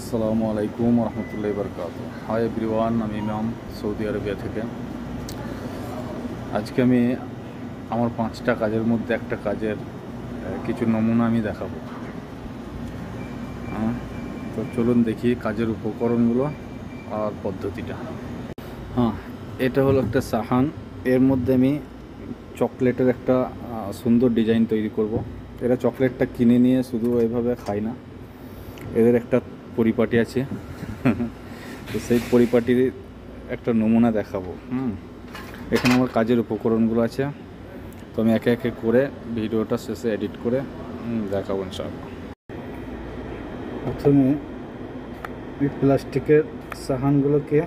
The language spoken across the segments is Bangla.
আসসালামু আলাইকুম রহমতুল্লাহি বারকাতুহু। হাই এভরিওয়ান, আমি ইমাম, সৌদি আরবিয়া থেকে। আজকে আমি আমার 5টা কাজের মধ্যে একটা কাজের কিছু নমুনা আমি দেখাবো। তো চলুন দেখি কাজের উপকরণগুলো আর পদ্ধতিটা। এটা হলো একটা সাহান। এর মধ্যে আমি চকলেটের একটা সুন্দর ডিজাইন তৈরি করব। এরা চকলেটটা কিনে নিয়ে শুধু এভাবে খায় না, এদের একটা পরিপাটি আছে। তো সেই পরিপাটির একটা নমুনা দেখাবো। এখানে আমার কাজের উপকরণগুলো আছে, তো আমি একে একে করে ভিডিওটা শেষে এডিট করে দেখাবো ইনশাআল্লাহ। প্রথমে এই প্লাস্টিকের সাহানগুলোকে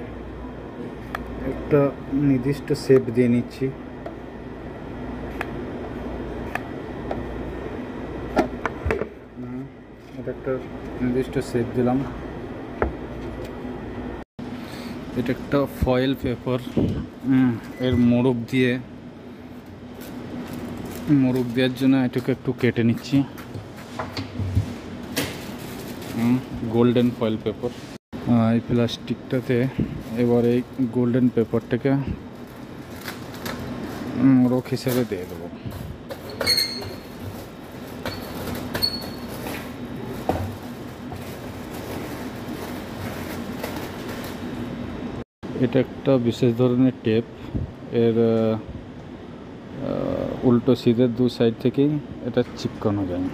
একটা নির্দিষ্ট শেপ দিয়ে নিচ্ছি। এটা একটা নির্দিষ্ট শেপ দিলাম। এটা একটা ফয়েল পেপার, এর মোড়ক দেওয়ার জন্য এটাকে একটু কেটে নিচ্ছি। Golden foil paper. এই প্লাস্টিকটাতে এবার এই গোল্ডেন পেপারটাকে মোড়ক হিসেবে দিয়ে দেবো। এটা একটা বিশেষ ধরনের টেপ, এর উল্টো সিধের দু সাইড থেকেই এটা চিপকানো যায়।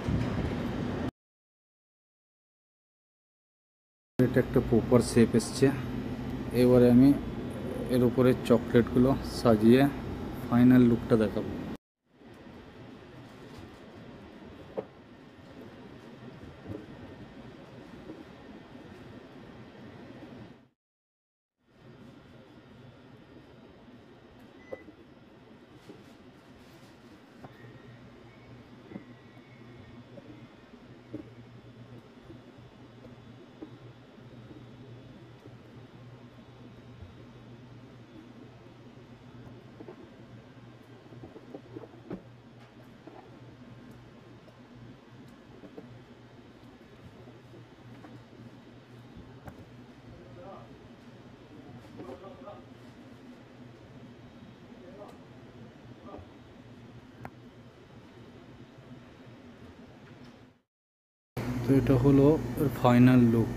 এটা একটা প্রপার শেপ এসছে। এবারে আমি এর উপরে চকলেটগুলো সাজিয়ে ফাইনাল লুকটা দেখাবো। তো এটা হলো ফাইনাল লুক।